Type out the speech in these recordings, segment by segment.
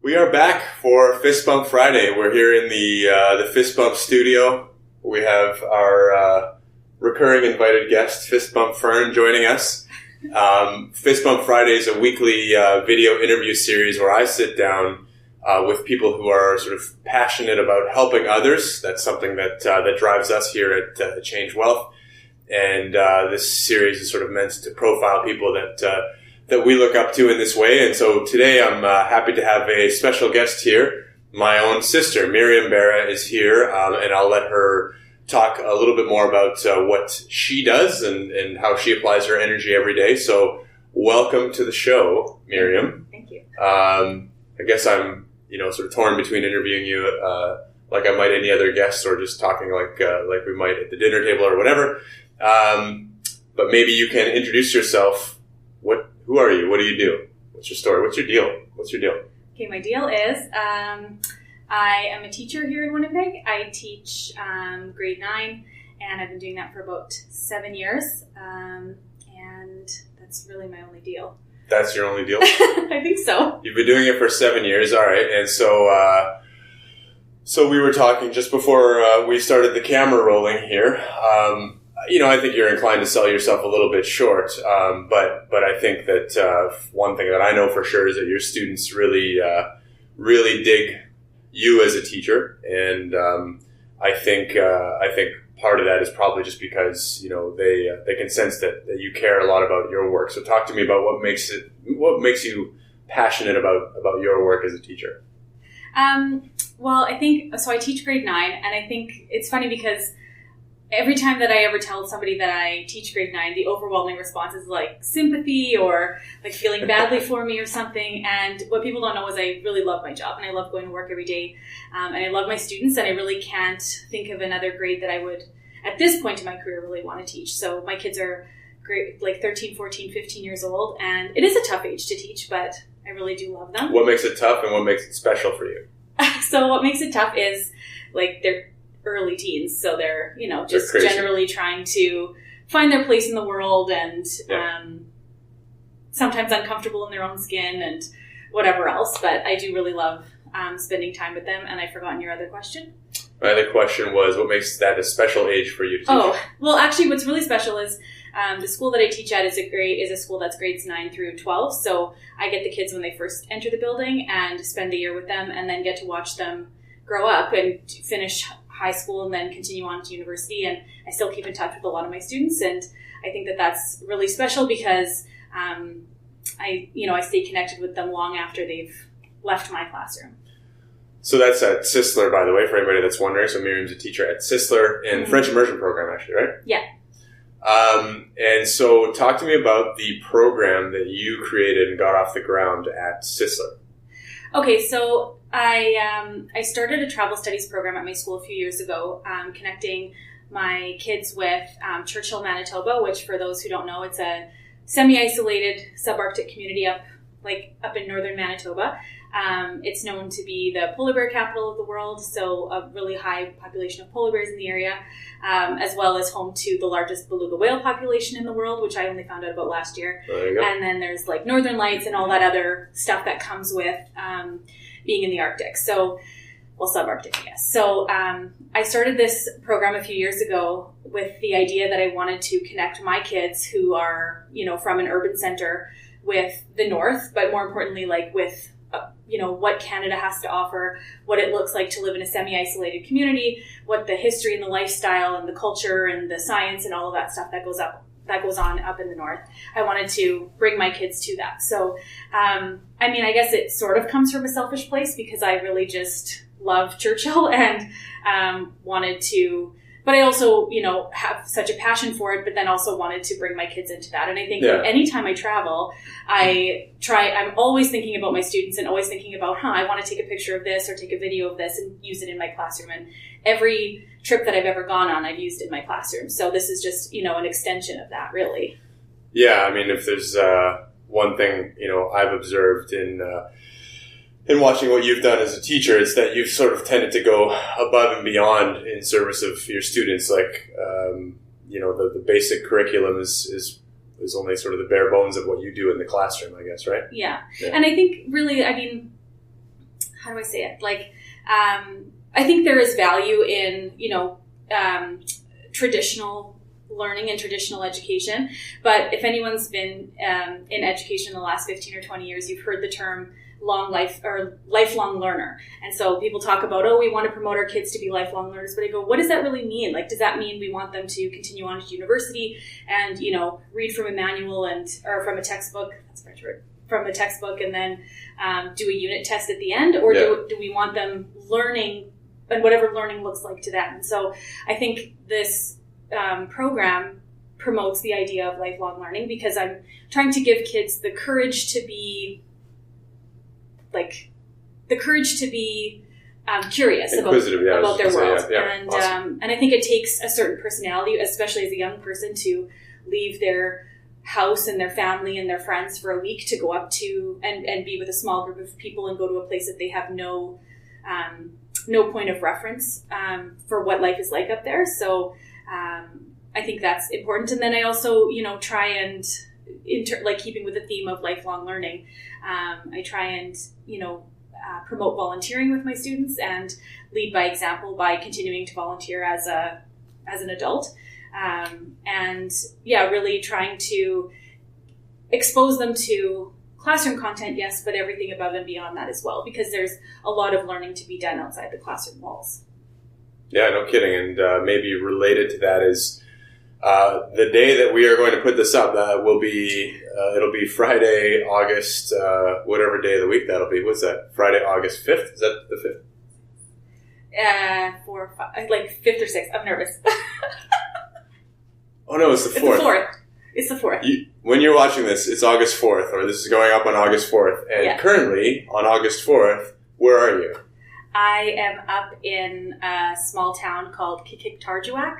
We are back for Fist Bump Friday. We're here in the Fist Bump studio. We have our recurring invited guest, Fist Bump Fern, joining us. Fist Bump Friday is a weekly video interview series where I sit down with people who are sort of passionate about helping others. That's something that drives us here at ChangeWealth. And this series is sort of meant to profile people that we look up to in this way. And so today I'm happy to have a special guest here. My own sister, Myriam Bara, is here, and I'll let her talk a little bit more about what she does and how she applies her energy every day. So welcome to the show, Myriam. Thank you. I guess I'm, sort of torn between interviewing you like I might any other guest or just talking like we might at the dinner table or whatever. But maybe you can introduce yourself. Who are you? What do you do? What's your story? What's your deal? Okay, my deal is I am a teacher here in Winnipeg. I teach grade 9, and I've been doing that for about 7 years. And that's really my only deal. That's your only deal? I think so. You've been doing it for 7 years, all right. And so we were talking just before we started the camera rolling here. I think you're inclined to sell yourself a little bit short, but I think that one thing that I know for sure is that your students really dig you as a teacher, and I think part of that is probably just because they can sense that you care a lot about your work. So talk to me about what makes you passionate about your work as a teacher. Well, I think so. I teach grade 9, and I think it's funny because every time that I ever tell somebody that I teach grade 9, the overwhelming response is like sympathy or like feeling badly for me or something. And what people don't know is I really love my job and I love going to work every day. And I love my students, and I really can't think of another grade that I would, at this point in my career, really want to teach. So my kids are like 13, 14, 15 years old, and it is a tough age to teach, but I really do love them. What makes it tough and what makes it special for you? So what makes it tough is like they're early teens, so they're just generally trying to find their place in the world, and sometimes uncomfortable in their own skin and whatever else. But I do really love spending time with them. And I've forgotten your other question. My other question was, what makes that a special age for you to teach? Oh, well, actually, what's really special is the school that I teach at is a school that's grades 9 through 12. So I get the kids when they first enter the building and spend the year with them, and then get to watch them grow up and finish high school and then continue on to university. And I still keep in touch with a lot of my students, and I think that that's really special because I stay connected with them long after they've left my classroom. So that's at Sisler, by the way, for anybody that's wondering. So Myriam's a teacher at Sisler in French immersion program, actually, right? Yeah. And so talk to me about the program that you created and got off the ground at Sisler. Okay, so I started a travel studies program at my school a few years ago, connecting my kids with Churchill, Manitoba, which, for those who don't know, it's a semi-isolated subarctic community up in northern Manitoba. It's known to be the polar bear capital of the world, so a really high population of polar bears in the area, as well as home to the largest beluga whale population in the world, which I only found out about last year. There you go. And then there's like northern lights and all that other stuff that comes with being in the Arctic. So, well, subarctic, I guess. So I started this program a few years ago with the idea that I wanted to connect my kids who are, from an urban center with the North, but more importantly, like with what Canada has to offer, what it looks like to live in a semi-isolated community, what the history and the lifestyle and the culture and the science and all of that stuff that goes on up in the North. I wanted to bring my kids to that. So, I guess it sort of comes from a selfish place because I really just love Churchill and wanted to, but I also, have such a passion for it, but then also wanted to bring my kids into that. And I think that anytime I travel, I'm always thinking about my students and always thinking about, I want to take a picture of this or take a video of this and use it in my classroom. And every trip that I've ever gone on, I've used in my classroom. So this is just, an extension of that, really. Yeah, if there's one thing, I've observed in watching what you've done as a teacher, it's that you've sort of tended to go above and beyond in service of your students. Like, the basic curriculum is only sort of the bare bones of what you do in the classroom, I guess, right? Yeah. And I think really, how do I say it? Like, I think there is value in, traditional learning and traditional education. But if anyone's been in education in the last 15 or 20 years, you've heard the term lifelong learner. And so people talk about, we want to promote our kids to be lifelong learners. But I go, what does that really mean? Like, does that mean we want them to continue on to university and, read from a manual or from a textbook? That's a French word. From a textbook and then do a unit test at the end? Or do we want them learning and whatever learning looks like to them? And so I think this program promotes the idea of lifelong learning because I'm trying to give kids the courage to be curious about their world. Awesome. And I think it takes a certain personality, especially as a young person, to leave their house and their family and their friends for a week to go up to and be with a small group of people and go to a place that they have no point of reference for what life is like up there. So I think that's important. And then I also, try and keeping with the theme of lifelong learning, I try and, promote volunteering with my students and lead by example by continuing to volunteer as an adult. Really trying to expose them to classroom content, yes, but everything above and beyond that as well, because there's a lot of learning to be done outside the classroom walls. Yeah, no kidding. And maybe related to that is the day that we are going to put this up will be, it'll be Friday, August, whatever day of the week that'll be. What's that? Friday, August 5th? Is that the 5th? 5th or 6th. I'm nervous. Oh no, it's the 4th. It's the 4th. When you're watching this, it's August 4th, or this is going up on August 4th. And currently, on August 4th, where are you? I am up in a small town called Qikiqtarjuaq,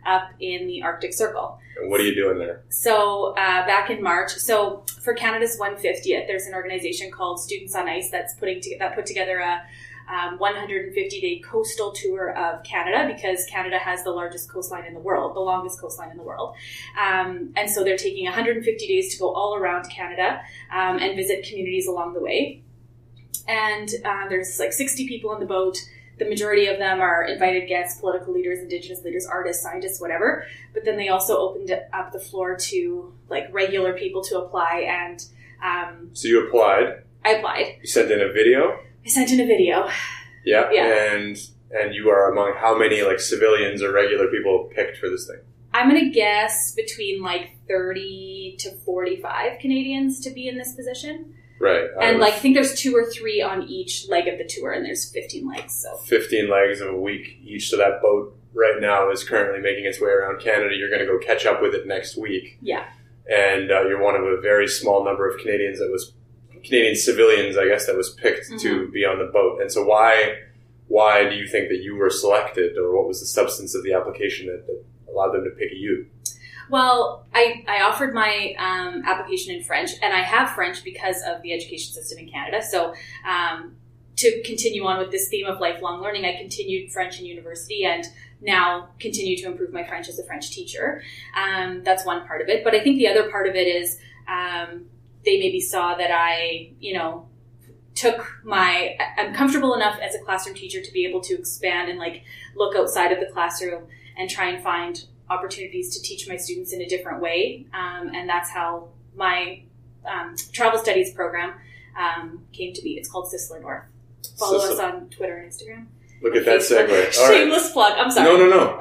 up in the Arctic Circle. And what are you doing there? So back in March, so for Canada's 150th, there's an organization called Students on Ice that put together a 150-day coastal tour of Canada, because Canada has the largest coastline in the world, the longest coastline in the world. And so they're taking 150 days to go all around Canada and visit communities along the way. And there's 60 people on the boat. The majority of them are invited guests, political leaders, Indigenous leaders, artists, scientists, whatever. But then they also opened up the floor to regular people to apply. And so you applied? I applied. You sent in a video? I sent in a video. Yeah. And you are among how many civilians or regular people picked for this thing? I'm going to guess between 30 to 45 Canadians to be in this position. Right. And I think there's 2 or 3 on each leg of the tour, and there's 15 legs. So 15 legs of a week each. So that boat right now is currently making its way around Canada. You're going to go catch up with it next week. Yeah. And you're one of a very small number of Canadian civilians, I guess, that was picked to be on the boat. And so why do you think that you were selected, or what was the substance of the application that allowed them to pick you? Well, I offered my application in French, and I have French because of the education system in Canada. So to continue on with this theme of lifelong learning, I continued French in university and now continue to improve my French as a French teacher. That's one part of it. But I think the other part of it is they maybe saw that I'm comfortable enough as a classroom teacher to be able to expand and look outside of the classroom and try and find opportunities to teach my students in a different way. And that's how my travel studies program came to be. It's called Sisler North. Follow us on Twitter and Instagram. Look at that segue. Shameless plug. I'm sorry. No.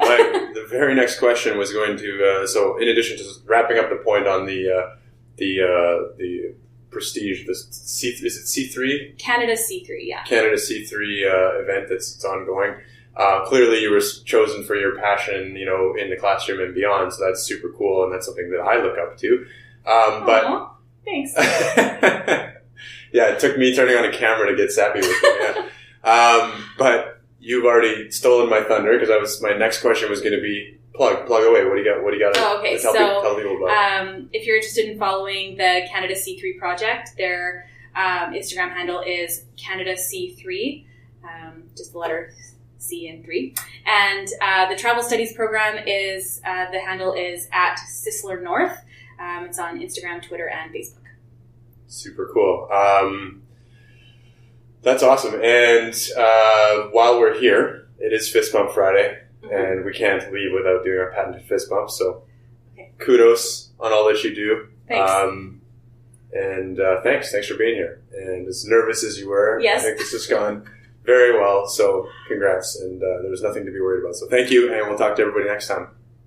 The very next question was going to, so in addition to wrapping up the point on the prestige, is it C3? Canada C3, yeah. Canada C3 event that's ongoing. Clearly you were chosen for your passion, in the classroom and beyond, so that's super cool, and that's something that I look up to. But thanks. Yeah, it took me turning on a camera to get sappy with you. Yeah. But you've already stolen my thunder, because my next question was going to be plug away. What do you got? Okay, tell people about. If you're interested in following the Canada C3 project, their Instagram handle is Canada C3, just the letter C and 3. And the travel studies program is the handle is at Sisler North. It's on Instagram, Twitter, and Facebook. Super cool. That's awesome. And while we're here, it is Fist Bump Friday, and we can't leave without doing our patented fist bump. So kudos on all that you do. Thanks. And thanks for being here. And as nervous as you were, yes. I think this has gone very well. So congrats. And there was nothing to be worried about. So thank you, and we'll talk to everybody next time.